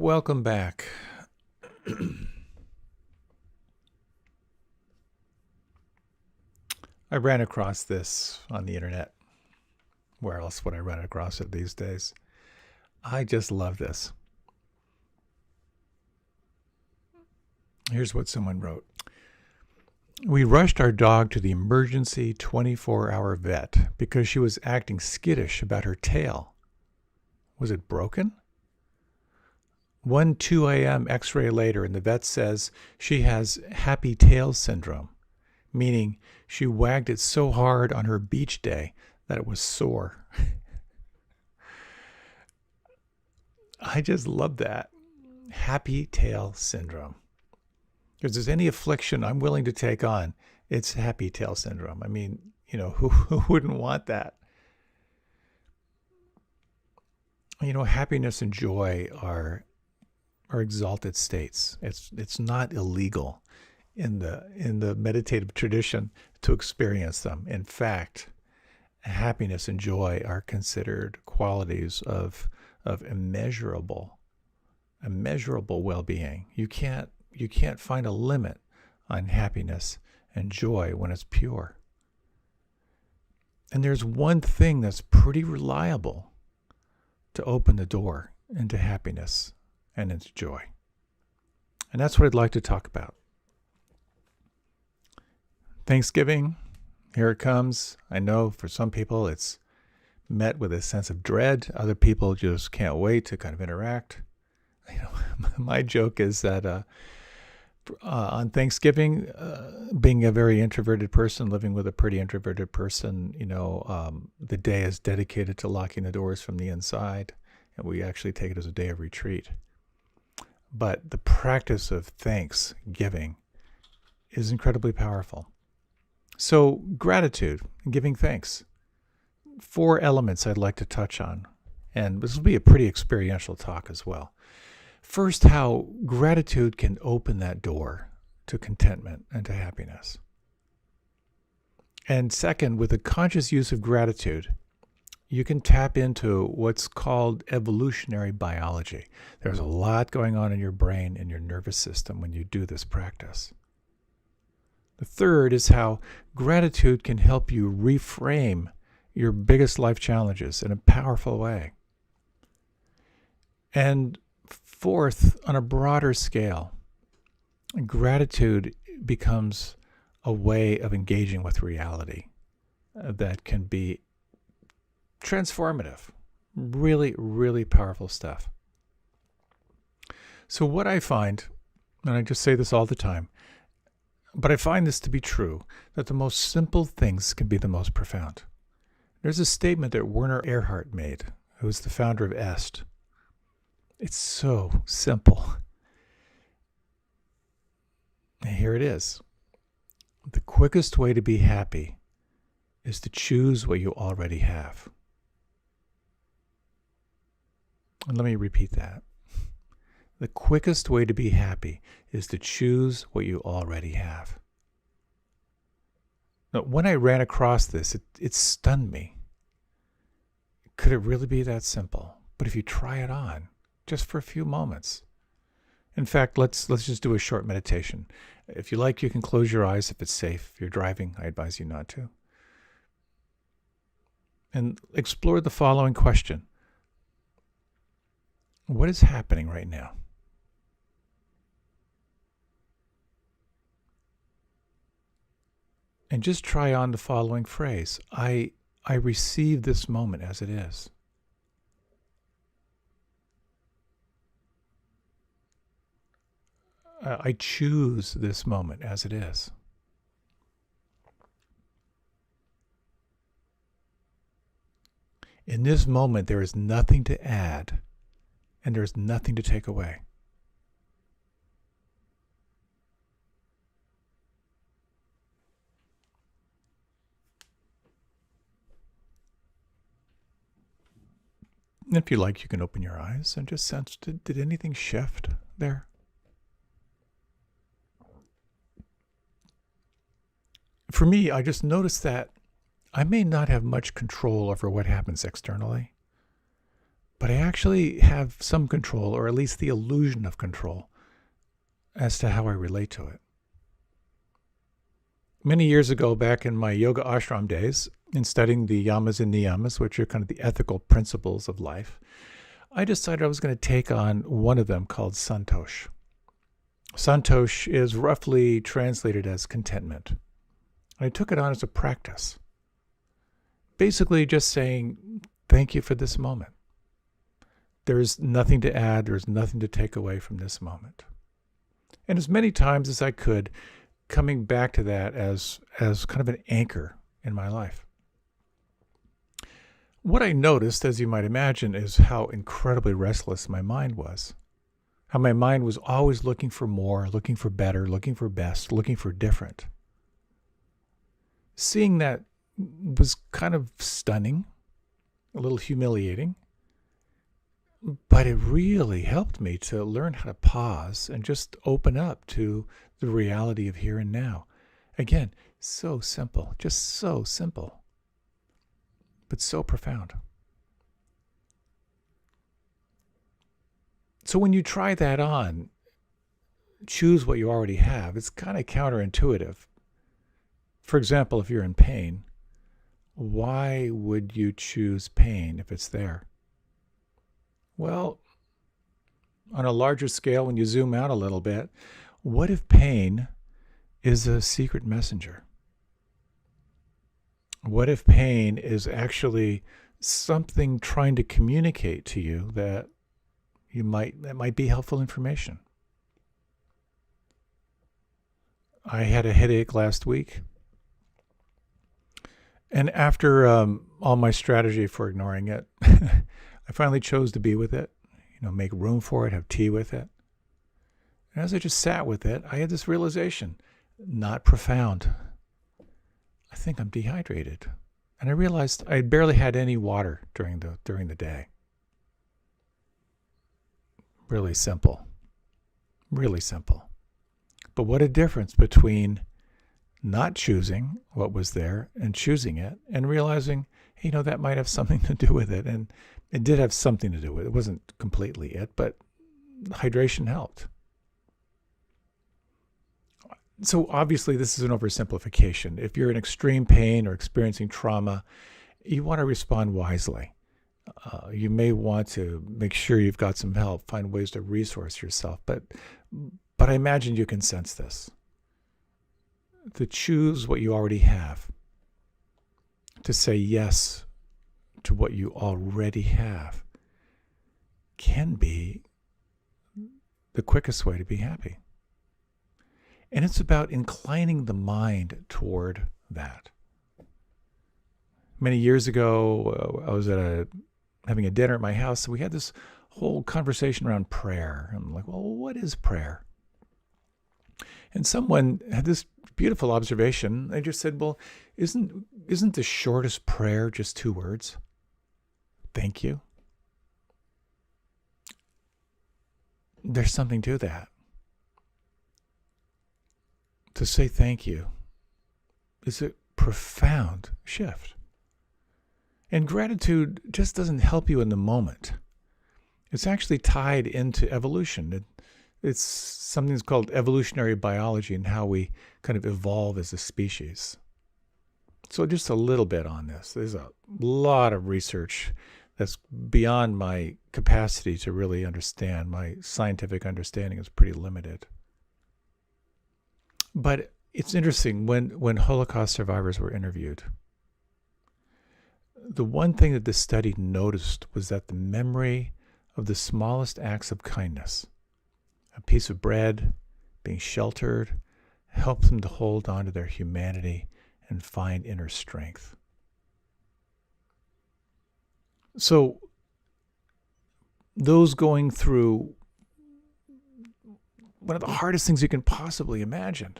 Welcome back. I ran across this on the internet. Where else would I run across it these days? I just love this. Here's what someone wrote. We rushed our dog to the emergency 24-hour vet because she was acting skittish about her tail. Was it broken? One 2 a.m. x-ray later, and the vet says she has happy tail syndrome, meaning she wagged it so hard on her beach day that it was sore. I just love that. Happy tail syndrome. If there's any affliction I'm willing to take on, it's happy tail syndrome. I mean, who wouldn't want that? Happiness and joy are exalted states. It's not illegal in the meditative tradition to experience them. In fact, happiness and joy are considered qualities of immeasurable well-being. You can't find a limit on happiness and joy when it's pure. And there's one thing that's pretty reliable to open the door into happiness and into joy. And that's what I'd like to talk about. Thanksgiving, here it comes. I know for some people it's met with a sense of dread. Other people just can't wait to kind of interact. My joke is that on Thanksgiving, being a very introverted person, living with a pretty introverted person, the day is dedicated to locking the doors from the inside, and we actually take it as a day of retreat. But the practice of thanksgiving is incredibly powerful. So gratitude and giving thanks. 4 elements I'd like to touch on, and this will be a pretty experiential talk as well. First, how gratitude can open that door to contentment and to happiness. And second, with the conscious use of gratitude, you can tap into what's called evolutionary biology. There's a lot going on in your brain and your nervous system when you do this practice. The third is how gratitude can help you reframe your biggest life challenges in a powerful way. And fourth, on a broader scale, gratitude becomes a way of engaging with reality that can be transformative. Really, really powerful stuff. So what I find, and I just say this all the time, but I find this to be true, that the most simple things can be the most profound. There's a statement that Werner Erhard made, who's the founder of EST. It's so simple. And here it is. The quickest way to be happy is to choose what you already have. And let me repeat that. The quickest way to be happy is to choose what you already have. Now, when I ran across this, it stunned me. Could it really be that simple? But if you try it on, just for a few moments. In fact, let's just do a short meditation. If you like, you can close your eyes if it's safe. If you're driving, I advise you not to. And explore the following question. What is happening right now? And just try on the following phrase. I receive this moment as it is. I choose this moment as it is. In this moment, there is nothing to add, and there's nothing to take away. And if you like, you can open your eyes and just sense, did anything shift there? For me, I just noticed that I may not have much control over what happens externally, but I actually have some control, or at least the illusion of control, as to how I relate to it. Many years ago, back in my yoga ashram days, in studying the yamas and niyamas, which are kind of the ethical principles of life, I decided I was going to take on one of them called santosh. Santosh is roughly translated as contentment. I took it on as a practice. Basically just saying, thank you for this moment. There's nothing to add, there's nothing to take away from this moment. And as many times as I could, coming back to that as kind of an anchor in my life. What I noticed, as you might imagine, is how incredibly restless my mind was. How my mind was always looking for more, looking for better, looking for best, looking for different. Seeing that was kind of stunning, a little humiliating, but it really helped me to learn how to pause and just open up to the reality of here and now. Again, so simple, just so simple, but so profound. So when you try that on, choose what you already have. It's kind of counterintuitive. For example, if you're in pain, why would you choose pain if it's there? Well, on a larger scale, when you zoom out a little bit, what if pain is a secret messenger? What if pain is actually something trying to communicate to you that might be helpful information? I had a headache last week. And after all my strategy for ignoring it, I finally chose to be with it, make room for it, have tea with it. And as I just sat with it, I had this realization, not profound. I think I'm dehydrated. And I realized I barely had any water during the day. Really simple. Really simple. But what a difference between not choosing what was there and choosing it and realizing, hey, that might have something to do with it. And it did have something to do with it. It wasn't completely it, but hydration helped. So obviously this is an oversimplification. If you're in extreme pain or experiencing trauma, you want to respond wisely. You may want to make sure you've got some help, find ways to resource yourself. But I imagine you can sense this. To choose what you already have, to say yes to what you already have, can be the quickest way to be happy. And it's about inclining the mind toward that. Many years ago, I was having a dinner at my house, and we had this whole conversation around prayer. I'm like, well, what is prayer? And someone had this beautiful observation. They just said, well, isn't the shortest prayer just 2 words? Thank you. There's something to that. To say thank you is a profound shift. And gratitude just doesn't help you in the moment. It's actually tied into evolution. It's something that's called evolutionary biology and how we kind of evolve as a species. So just a little bit on this. There's a lot of research that's beyond my capacity to really understand. My scientific understanding is pretty limited. But it's interesting, when Holocaust survivors were interviewed, the one thing that this study noticed was that the memory of the smallest acts of kindness, a piece of bread, being sheltered, helped them to hold on to their humanity and find inner strength. So those going through one of the hardest things you can possibly imagine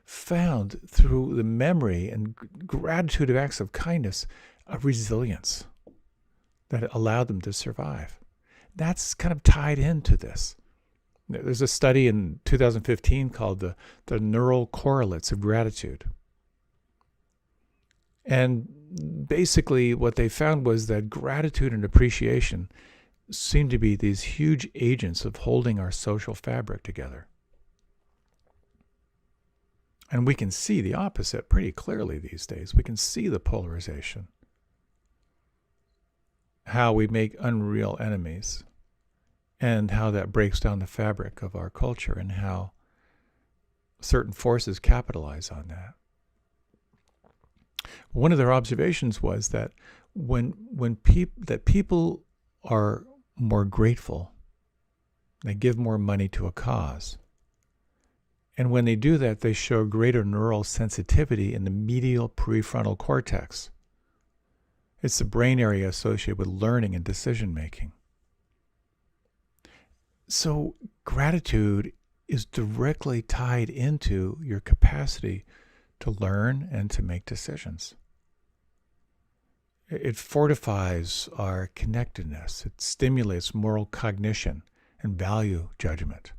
found through the memory and gratitude of acts of kindness a resilience that allowed them to survive. That's kind of tied into this. There's a study in 2015 called the neural correlates of gratitude. And basically what they found was that gratitude and appreciation seem to be these huge agents of holding our social fabric together. And we can see the opposite pretty clearly these days. We can see the polarization, how we make unreal enemies, and how that breaks down the fabric of our culture, and how certain forces capitalize on that. One of their observations was that when people are more grateful, they give more money to a cause. And when they do that, they show greater neural sensitivity in the medial prefrontal cortex. It's the brain area associated with learning and decision making. So gratitude is directly tied into your capacity to learn and to make decisions. It fortifies our connectedness. It stimulates moral cognition and value judgment.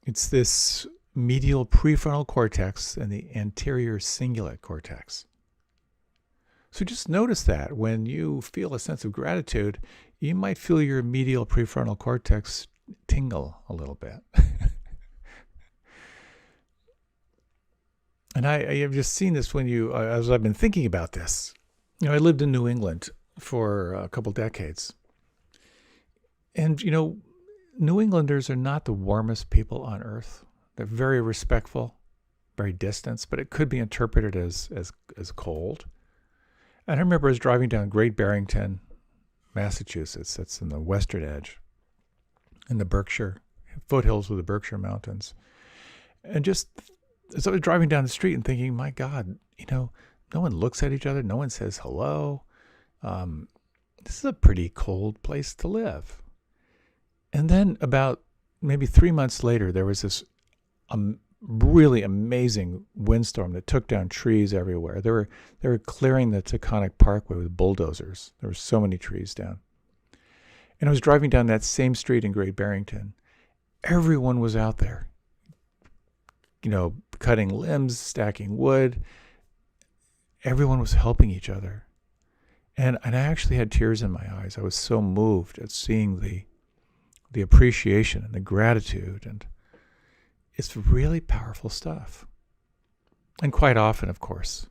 It's this medial prefrontal cortex and the anterior cingulate cortex. So just notice that when you feel a sense of gratitude, you might feel your medial prefrontal cortex tingle a little bit. And I have just seen this as I've been thinking about this. I lived in New England for a couple decades. And, New Englanders are not the warmest people on earth. They're very respectful, very distant, but it could be interpreted as cold. And I remember I was driving down Great Barrington, Massachusetts. That's in the western edge, in the Berkshire, foothills of the Berkshire Mountains. And just as I was driving down the street and thinking, my God, no one looks at each other. No one says hello. This is a pretty cold place to live. And then about maybe 3 months later, there was this really amazing windstorm that took down trees everywhere. They were clearing the Taconic Parkway with bulldozers. There were so many trees down. And I was driving down that same street in Great Barrington. Everyone was out there, cutting limbs, stacking wood. Everyone was helping each other. And I actually had tears in my eyes. I was so moved at seeing the appreciation and the gratitude, and it's really powerful stuff. And quite often, of course,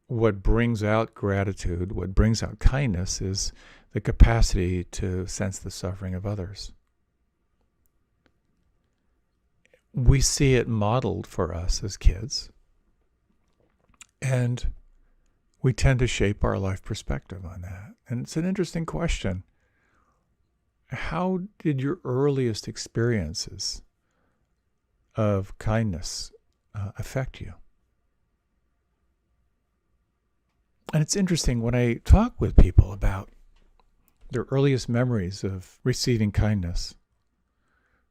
what brings out gratitude, what brings out kindness, is the capacity to sense the suffering of others. We see it modeled for us as kids, and we tend to shape our life perspective on that. And it's an interesting question. How did your earliest experiences of kindness affect you? And it's interesting when I talk with people about their earliest memories of receiving kindness.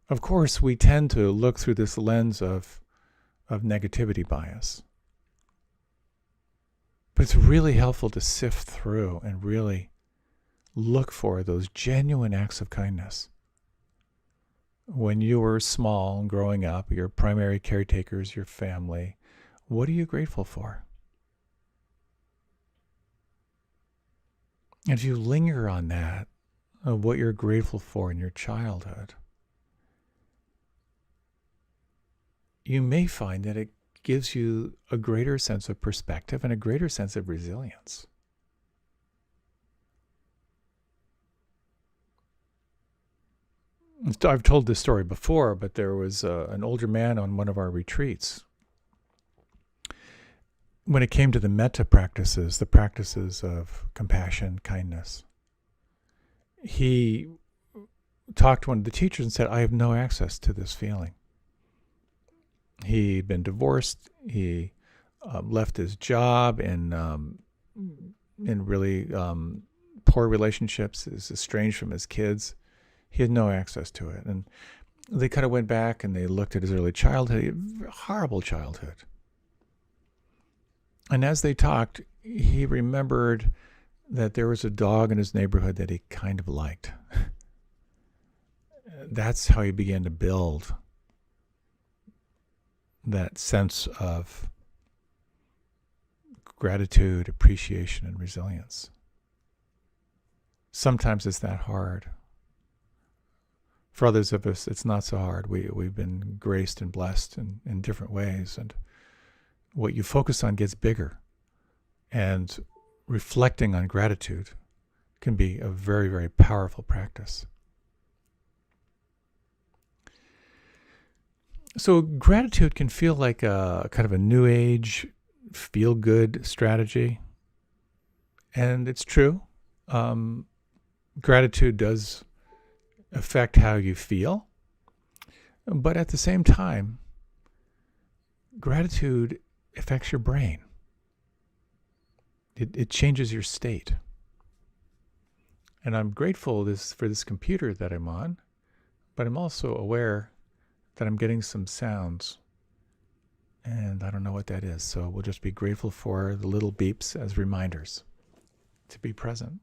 Of course, we tend to look through this lens of negativity bias. But it's really helpful to sift through and really look for those genuine acts of kindness. When you were small and growing up, your primary caretakers, your family, what are you grateful for? If you linger on that, of what you're grateful for in your childhood, you may find that it gives you a greater sense of perspective and a greater sense of resilience. I've told this story before, but there was an older man on one of our retreats. When it came to the metta practices, the practices of compassion, kindness, he talked to one of the teachers and said, I have no access to this feeling. He'd been divorced. He left his job in really poor relationships. He was estranged from his kids. He had no access to it. And they kind of went back and they looked at his early childhood. He had a horrible childhood. And as they talked, he remembered that there was a dog in his neighborhood that he kind of liked. That's how he began to build that sense of gratitude, appreciation, and resilience. sometimes it's that hard. For others of us, it's not so hard. We've been graced and blessed in different ways. And what you focus on gets bigger. And reflecting on gratitude can be a very, very powerful practice. So gratitude can feel like a kind of a new age, feel-good strategy. And it's true. Gratitude does affect how you feel. But at the same time, gratitude affects your brain. It changes your state. And I'm grateful for this computer that I'm on, but I'm also aware that I'm getting some sounds. And I don't know what that is. So we'll just be grateful for the little beeps as reminders to be present.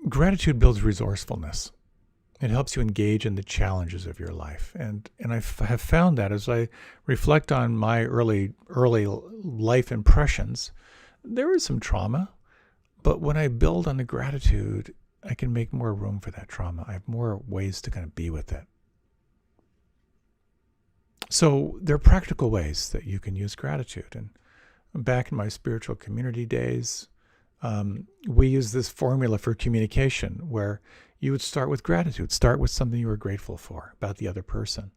Gratitude builds resourcefulness. It helps you engage in the challenges of your life. And I have found that as I reflect on my early life impressions, there is some trauma, but when I build on the gratitude, I can make more room for that trauma. I have more ways to kind of be with it. So there are practical ways that you can use gratitude. And back in my spiritual community days, we use this formula for communication where you would start with gratitude, start with something you were grateful for about the other person.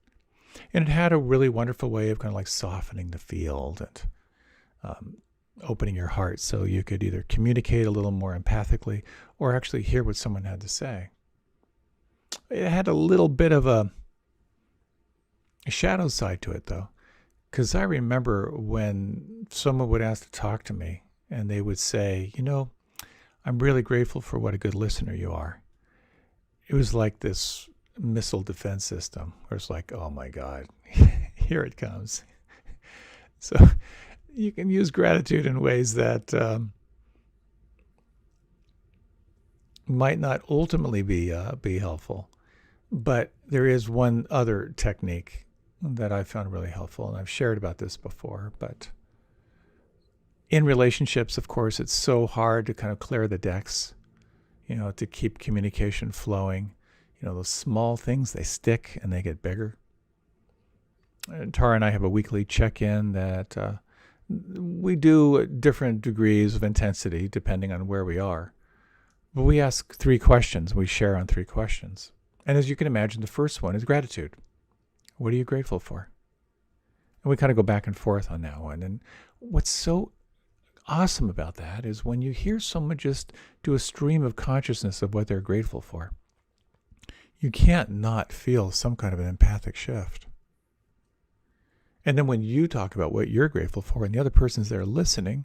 And it had a really wonderful way of kind of like softening the field and opening your heart so you could either communicate a little more empathically or actually hear what someone had to say. It had a little bit of a shadow side to it, though, because I remember when someone would ask to talk to me and they would say, I'm really grateful for what a good listener you are. It was like this missile defense system where it's like, oh my God, here it comes. So you can use gratitude in ways that might not ultimately be helpful. But there is one other technique that I found really helpful, and I've shared about this before, but in relationships, of course, it's so hard to kind of clear the decks, to keep communication flowing. Those small things, they stick and they get bigger. And Tara and I have a weekly check-in that we do at different degrees of intensity depending on where we are. But we ask 3 questions. We share on 3 questions. And as you can imagine, the first one is gratitude. What are you grateful for? And we kind of go back and forth on that one. And what's so awesome about that is when you hear someone just do a stream of consciousness of what they're grateful for, you can't not feel some kind of an empathic shift. And then when you talk about what you're grateful for and the other person's there listening,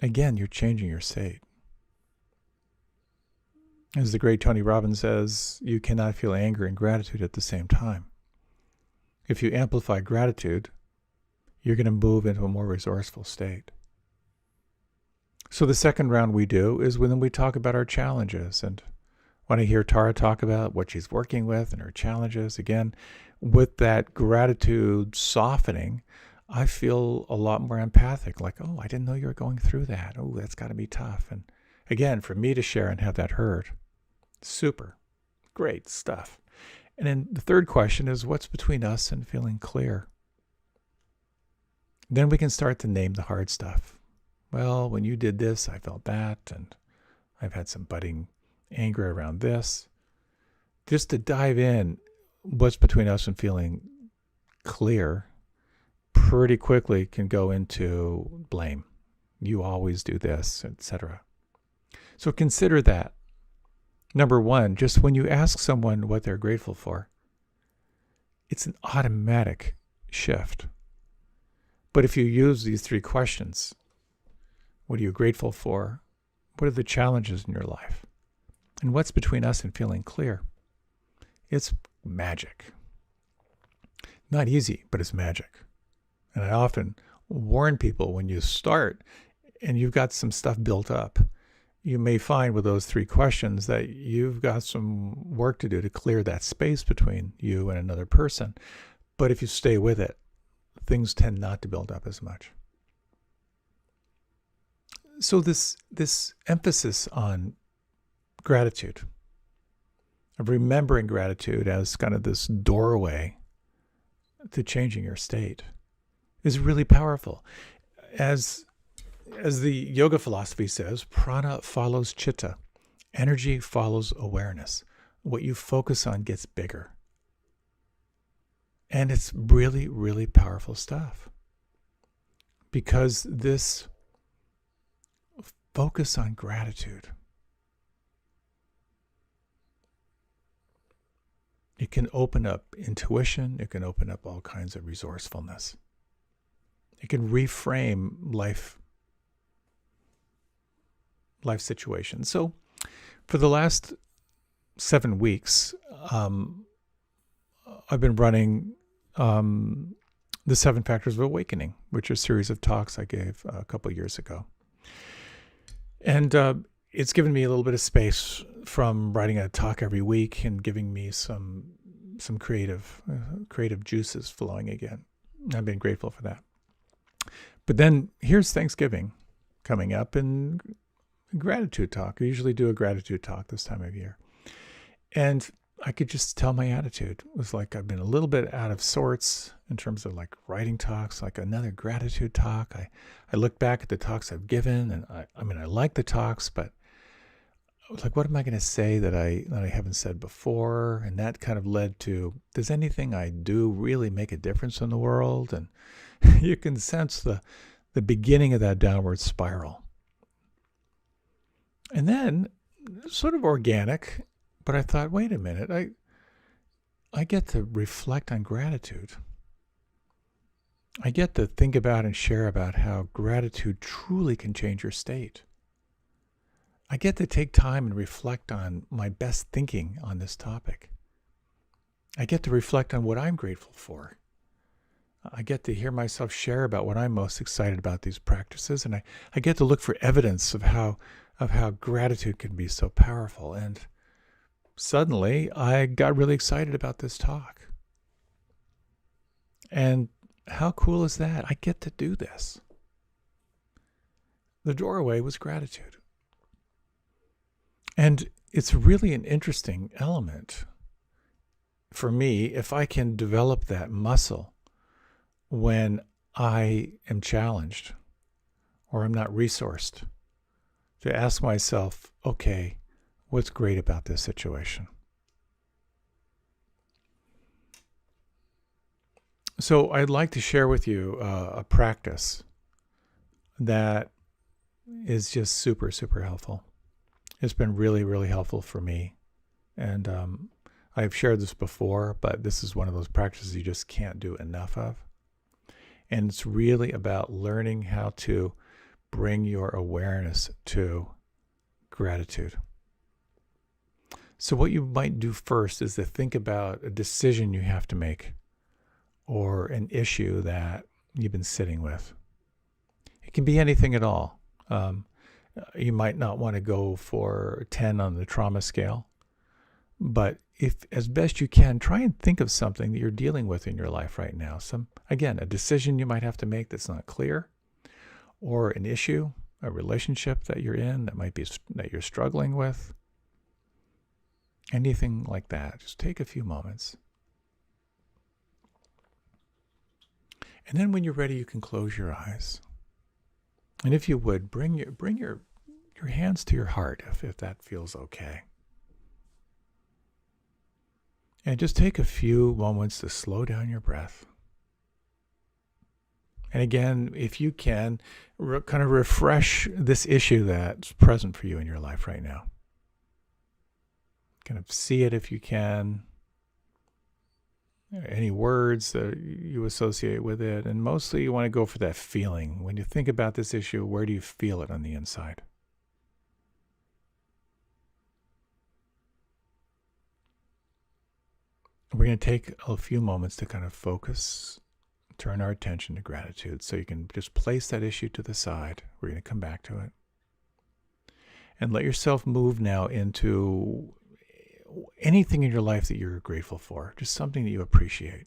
again, you're changing your state. As the great Tony Robbins says, you cannot feel anger and gratitude at the same time. If you amplify gratitude, you're going to move into a more resourceful state. So the second round we do is when we talk about our challenges. And when I hear Tara talk about what she's working with and her challenges, again, with that gratitude softening, I feel a lot more empathic. Like, oh, I didn't know you were going through that. Oh, that's got to be tough. And again, for me to share and have that heard, super, great stuff. And then the third question is, what's between us and feeling clear? Then we can start to name the hard stuff. Well, when you did this, I felt that, and I've had some budding anger around this. Just to dive in, what's between us and feeling clear pretty quickly can go into blame. You always do this, etc. So consider that. Number one, just when you ask someone what they're grateful for, it's an automatic shift. But if you use these 3 questions, what are you grateful for? What are the challenges in your life? And what's between us and feeling clear? It's magic. Not easy, but it's magic. And I often warn people when you start and you've got some stuff built up, you may find with those 3 questions that you've got some work to do to clear that space between you and another person. But if you stay with it, things tend not to build up as much. So this emphasis on gratitude, of remembering gratitude as kind of this doorway to changing your state, is really powerful. As the yoga philosophy says, prana follows chitta. Energy follows awareness. What you focus on gets bigger. And it's really, really powerful stuff. Because this focus on gratitude, it can open up intuition. It can open up all kinds of resourcefulness. It can reframe life situations. So for the last 7 weeks, I've been running the 7 Factors of Awakening, which are a series of talks I gave a couple of years ago. And it's given me a little bit of space from writing a talk every week and giving me some creative juices flowing again. I've been grateful for that. But then here's Thanksgiving coming up and gratitude talk. I usually do a gratitude talk this time of year. And I could just tell my attitude. It was like I've been a little bit out of sorts in terms of like writing talks, like another gratitude talk. I look back at the talks I've given, and I like the talks, but I was like, what am I going to say that I haven't said before? And that kind of led to, does anything I do really make a difference in the world? And you can sense the beginning of that downward spiral. And then, sort of organic, but I thought, wait a minute, I get to reflect on gratitude. I get to think about and share about how gratitude truly can change your state. I get to take time and reflect on my best thinking on this topic. I get to reflect on what I'm grateful for. I get to hear myself share about what I'm most excited about these practices, and I get to look for evidence of how gratitude can be so powerful. And suddenly, I got really excited about this talk. And how cool is that? I get to do this. The doorway was gratitude. And it's really an interesting element for me if I can develop that muscle when I am challenged or I'm not resourced, to ask myself, okay, what's great about this situation? So I'd like to share with you a practice that is just super, super helpful. It's been really, really helpful for me. And I've shared this before, but this is one of those practices you just can't do enough of. And it's really about learning how to bring your awareness to gratitude. So what you might do first is to think about a decision you have to make or an issue that you've been sitting with. It can be anything at all. You might not want to go for 10 on the trauma scale, but if, as best you can, try and think of something that you're dealing with in your life right now. Again, a decision you might have to make that's not clear, or an issue, a relationship that you're in that you're struggling with. Anything like that. Just take a few moments. And then when you're ready, you can close your eyes. And if you would, bring your hands to your heart if that feels okay. And just take a few moments to slow down your breath. And again, if you can, kind of refresh this issue that's present for you in your life right now. Kind of see it if you can. Any words that you associate with it. And mostly you want to go for that feeling. When you think about this issue, where do you feel it on the inside? We're going to take a few moments to kind of focus, turn our attention to gratitude. So you can just place that issue to the side. We're going to come back to it. And let yourself move now into anything in your life that you're grateful for, just something that you appreciate.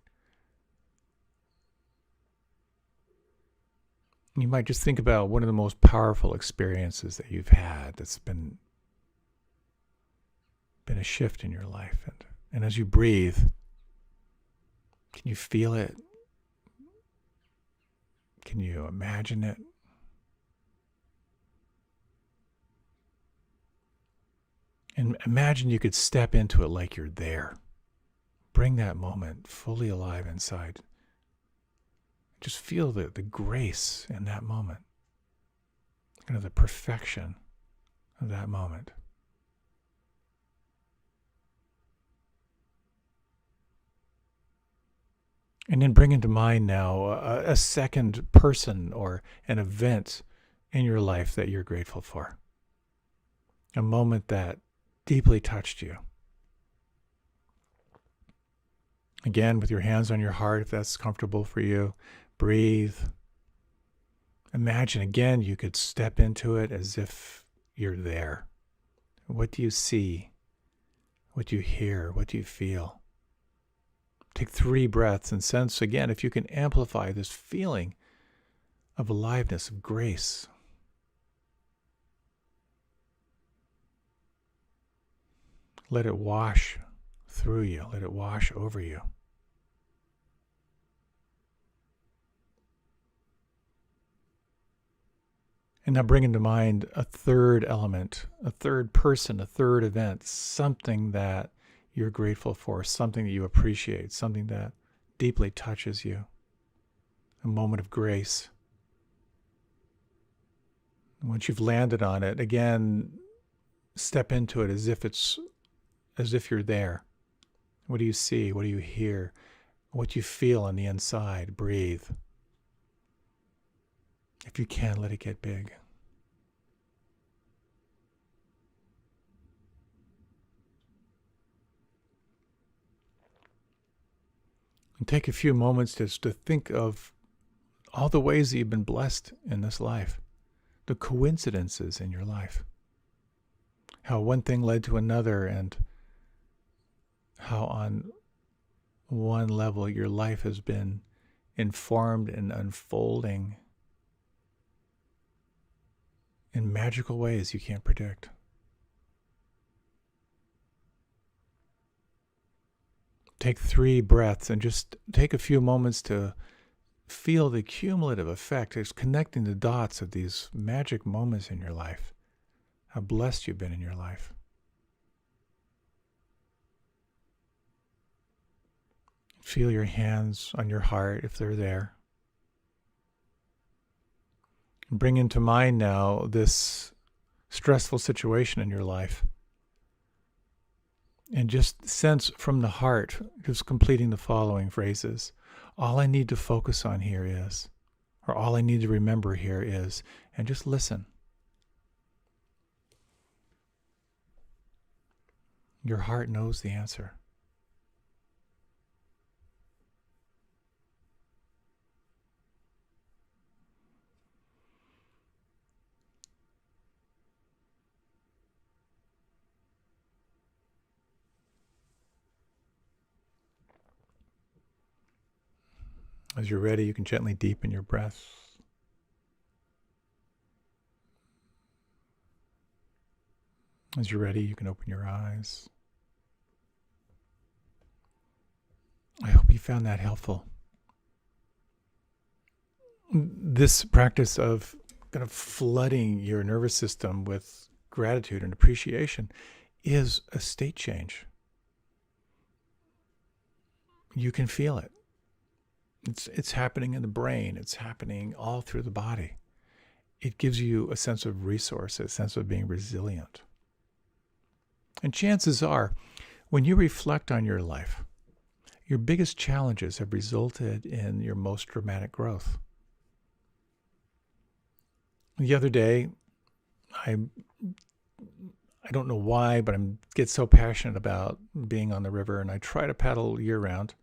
You might just think about one of the most powerful experiences that you've had that's been a shift in your life. And as you breathe, can you feel it? Can you imagine it? And imagine you could step into it like you're there. Bring that moment fully alive inside. Just feel the grace in that moment, kind of the perfection of that moment. And then bring into mind now a second person or an event in your life that you're grateful for. A moment that deeply touched you. Again, with your hands on your heart, if that's comfortable for you, breathe. Imagine again you could step into it as if you're there. What do you see? What do you hear? What do you feel? Take 3 breaths and sense again if you can amplify this feeling of aliveness, of grace. Let it wash through you. Let it wash over you. And now bring into mind a third element, a third person, a third event, something that you're grateful for, something that you appreciate, something that deeply touches you. A moment of grace. And once you've landed on it, again, step into it as if you're there. What do you see? What do you hear? What do you feel on the inside? Breathe. If you can, let it get big. And take a few moments just to think of all the ways that you've been blessed in this life, the coincidences in your life, how one thing led to another, and how on one level your life has been informed and unfolding in magical ways you can't predict. Take 3 breaths and just take a few moments to feel the cumulative effect. It's connecting the dots of these magic moments in your life. How blessed you've been in your life. Feel your hands on your heart if they're there. And bring into mind now this stressful situation in your life. And just sense from the heart, just completing the following phrases. All I need to focus on here is, or all I need to remember here is, and just listen. Your heart knows the answer. As you're ready, you can gently deepen your breath. As you're ready, you can open your eyes. I hope you found that helpful. This practice of kind of flooding your nervous system with gratitude and appreciation is a state change. You can feel it. It's happening in the brain. It's happening all through the body. It gives you a sense of resource, a sense of being resilient. And chances are, when you reflect on your life, your biggest challenges have resulted in your most dramatic growth. The other day, I don't know why, but I get so passionate about being on the river, and I try to paddle year round.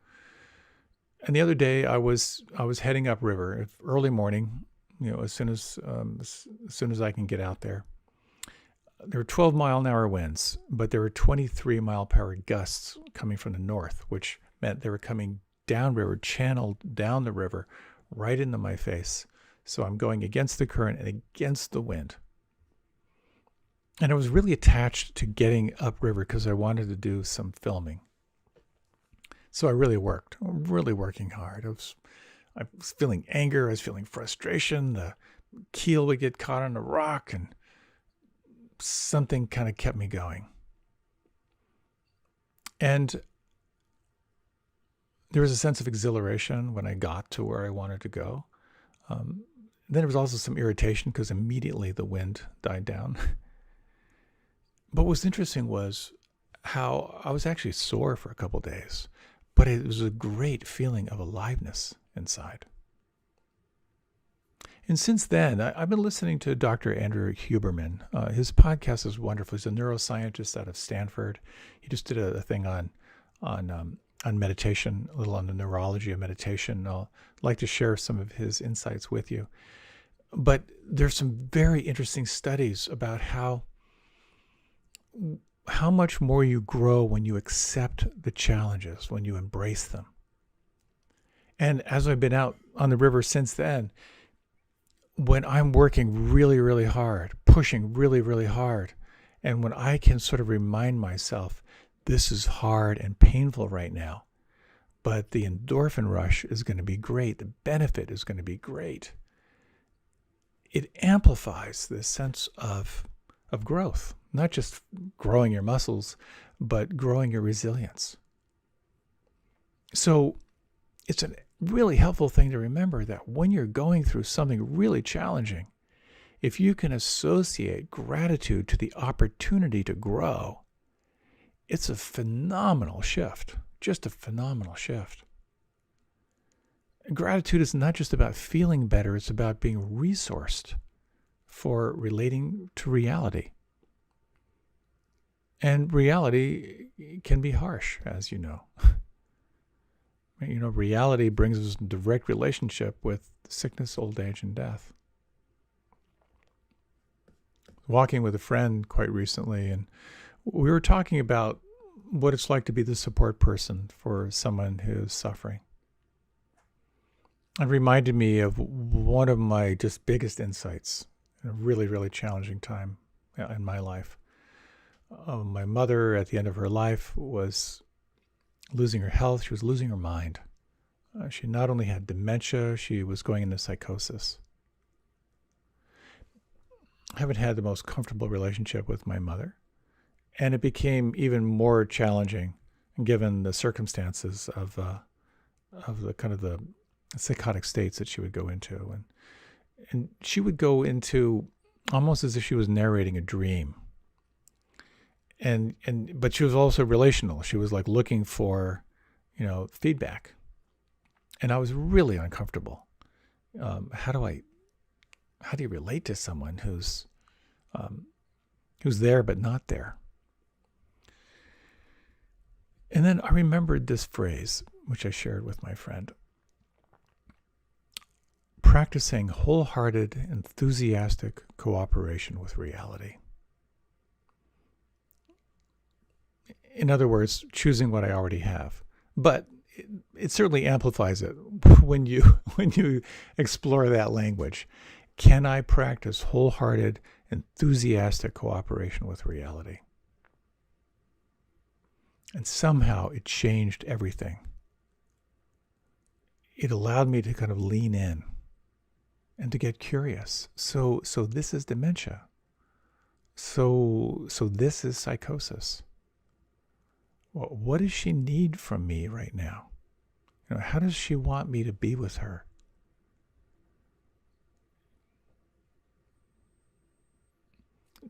And the other day, I was heading upriver early morning. As soon as I can get out there. There were 12-mile-an-hour winds, but there were 23-mile-per-hour gusts coming from the north, which meant they were coming downriver, channeled down the river, right into my face. So I'm going against the current and against the wind. And I was really attached to getting upriver because I wanted to do some filming. So I really worked, really working hard. I was feeling anger. I was feeling frustration. The keel would get caught on a rock and something kind of kept me going. And there was a sense of exhilaration when I got to where I wanted to go. Then there was also some irritation because immediately the wind died down. But what was interesting was how I was actually sore for a couple days, but it was a great feeling of aliveness inside. And since then, I've been listening to Dr. Andrew Huberman. His podcast is wonderful. He's a neuroscientist out of Stanford. He just did a thing on meditation, a little on the neurology of meditation. I'll like to share some of his insights with you. But there's some very interesting studies about how much more you grow when you accept the challenges, when you embrace them. And as I've been out on the river since then, when I'm working really, really hard, pushing really, really hard, and when I can sort of remind myself, this is hard and painful right now, but the endorphin rush is going to be great. The benefit is going to be great. It amplifies this sense of growth, not just growing your muscles, but growing your resilience. So it's a really helpful thing to remember that when you're going through something really challenging, if you can associate gratitude to the opportunity to grow, it's a phenomenal shift, just a phenomenal shift. Gratitude is not just about feeling better, it's about being resourced for relating to reality. And reality can be harsh, as you know. Reality brings us in direct relationship with sickness, old age, and death. Walking with a friend quite recently, and we were talking about what it's like to be the support person for someone who's suffering. It reminded me of one of my just biggest insights in a really, really challenging time in my life. My mother, at the end of her life, was losing her health. She was losing her mind. She not only had dementia, she was going into psychosis. I haven't had the most comfortable relationship with my mother, and it became even more challenging given the circumstances of the kind of the psychotic states that she would go into, and she would go into almost as if she was narrating a dream. But she was also relational. She was like looking for, feedback, and I was really uncomfortable. How do you relate to someone who's there but not there? And then I remembered this phrase, which I shared with my friend: practicing wholehearted, enthusiastic cooperation with reality. In other words, choosing what I already have. But it certainly amplifies it when you explore that language. Can I practice wholehearted, enthusiastic cooperation with reality? And somehow it changed everything. It allowed me to kind of lean in and to get curious. So this is dementia. So this is psychosis. Well, what does she need from me right now? How does she want me to be with her?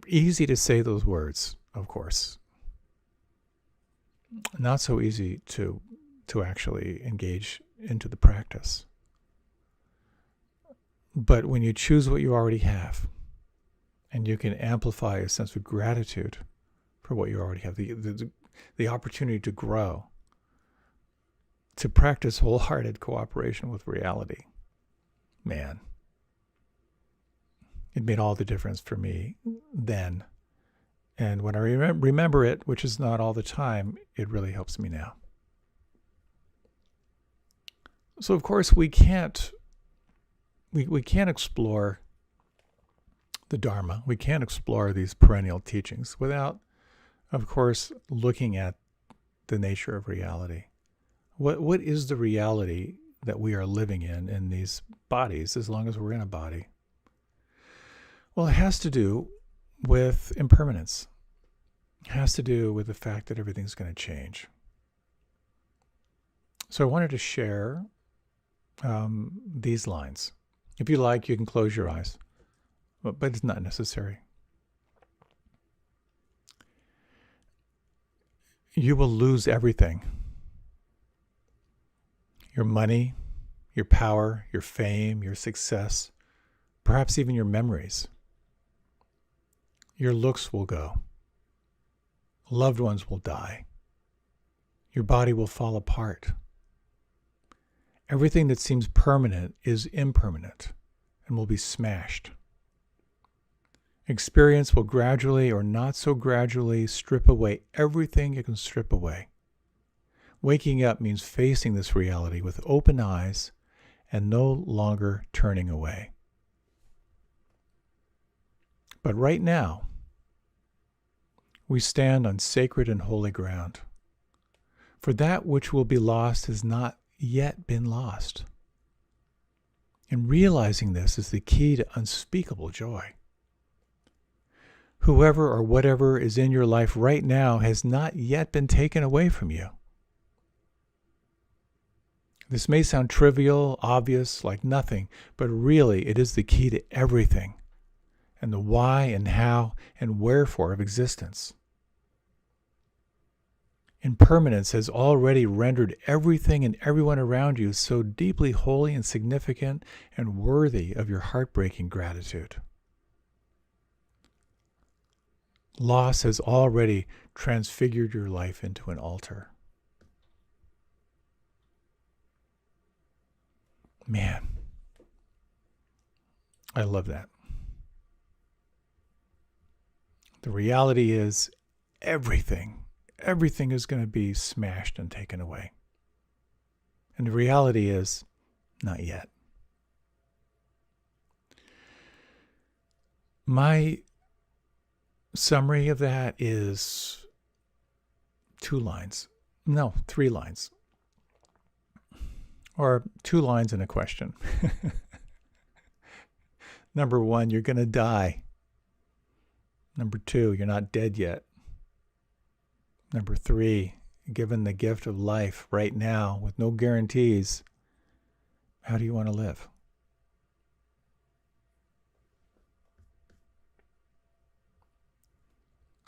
Easy to say those words, of course. Not so easy to actually engage into the practice. But when you choose what you already have, and you can amplify a sense of gratitude for what you already have, the opportunity to grow, to practice wholehearted cooperation with reality, man, it made all the difference for me then. And when I remember it, which is not all the time, it really helps me now. So of course we can't we can't explore the Dharma. We can't explore these perennial teachings without, of course, looking at the nature of reality. What is the reality that we are living in these bodies, as long as we're in a body? Well, it has to do with impermanence. It has to do with the fact that everything's going to change. So I wanted to share these lines. If you like, you can close your eyes, but it's not necessary. You will lose everything. Your money, your power, your fame, your success, perhaps even your memories. Your looks will go. Loved ones will die. Your body will fall apart. Everything that seems permanent is impermanent and will be smashed. Experience will gradually or not so gradually strip away everything it can strip away. Waking up means facing this reality with open eyes and no longer turning away. But right now, we stand on sacred and holy ground. For that which will be lost has not yet been lost. And realizing this is the key to unspeakable joy. Whoever or whatever is in your life right now has not yet been taken away from you. This may sound trivial, obvious, like nothing, but really it is the key to everything, and the why and how and wherefore of existence. Impermanence has already rendered everything and everyone around you so deeply holy and significant and worthy of your heartbreaking gratitude. Loss has already transfigured your life into an altar. Man, I love that. The reality is everything is going to be smashed and taken away. And the reality is not yet. My summary of that is 3 lines. Or 2 lines and a question. Number 1, you're going to die. Number 2, you're not dead yet. Number 3, given the gift of life right now with no guarantees, how do you want to live?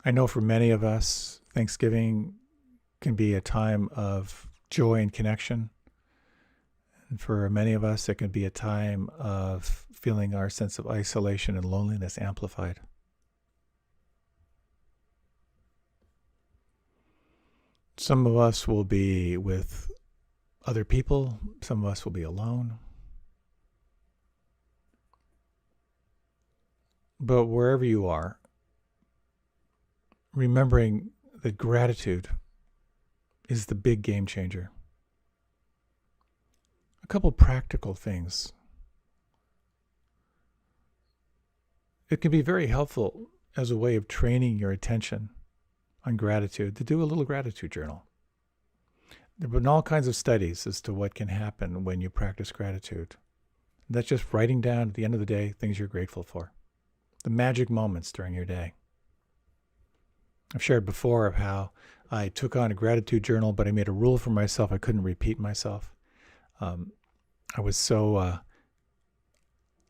I know for many of us, Thanksgiving can be a time of joy and connection. And for many of us, it can be a time of feeling our sense of isolation and loneliness amplified. Some of us will be with other people. Some of us will be alone. But wherever you are, remembering that gratitude is the big game changer. A couple practical things. It can be very helpful as a way of training your attention on gratitude to do a little gratitude journal. There have been all kinds of studies as to what can happen when you practice gratitude. That's just writing down at the end of the day things you're grateful for. The magic moments during your day. I've shared before of how I took on a gratitude journal, but I made a rule for myself. I couldn't repeat myself. I was so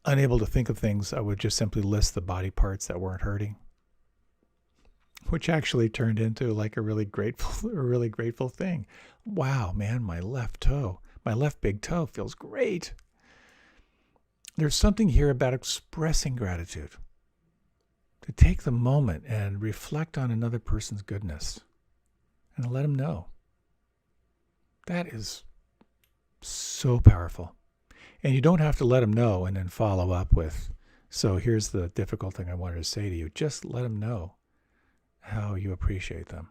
unable to think of things, I would just simply list the body parts that weren't hurting, which actually turned into like a really grateful thing. Wow, man, my left big toe feels great. There's something here about expressing gratitude. To take the moment and reflect on another person's goodness and let them know. That is so powerful. And you don't have to let them know and then follow up with, so here's the difficult thing I wanted to say to you. Just let them know how you appreciate them.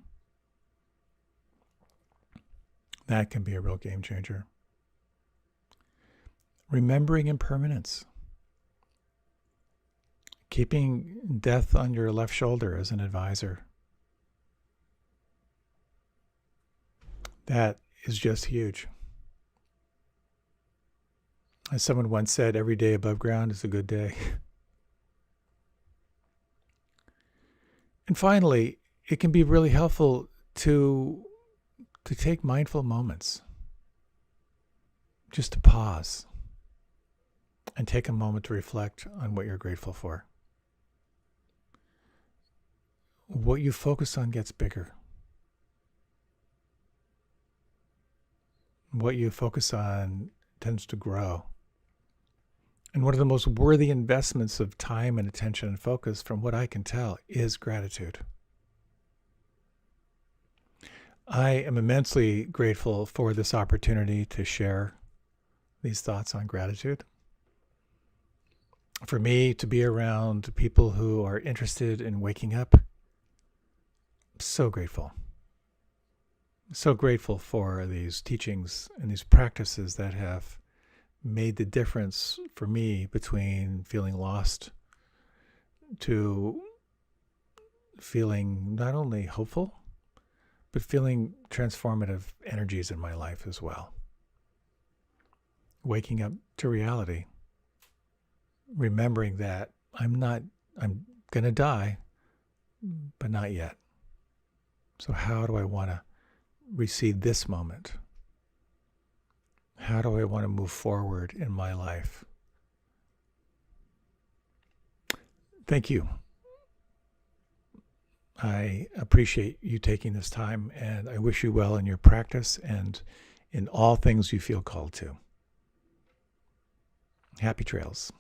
That can be a real game changer. Remembering impermanence. keeping death on your left shoulder as an advisor. That is just huge. As someone once said, every day above ground is a good day. And finally, it can be really helpful to take mindful moments, just to pause and take a moment to reflect on what you're grateful for. What you focus on gets bigger. What you focus on tends to grow. And one of the most worthy investments of time and attention and focus, from what I can tell, is gratitude. I am immensely grateful for this opportunity to share these thoughts on gratitude. For me to be around people who are interested in waking up, I'm so grateful. So grateful for these teachings and these practices that have made the difference for me between feeling lost to feeling not only hopeful, but feeling transformative energies in my life as well. Waking up to reality, remembering that I'm going to die, but not yet. So how do I want to receive this moment? How do I want to move forward in my life? Thank you. I appreciate you taking this time, and I wish you well in your practice and in all things you feel called to. Happy trails.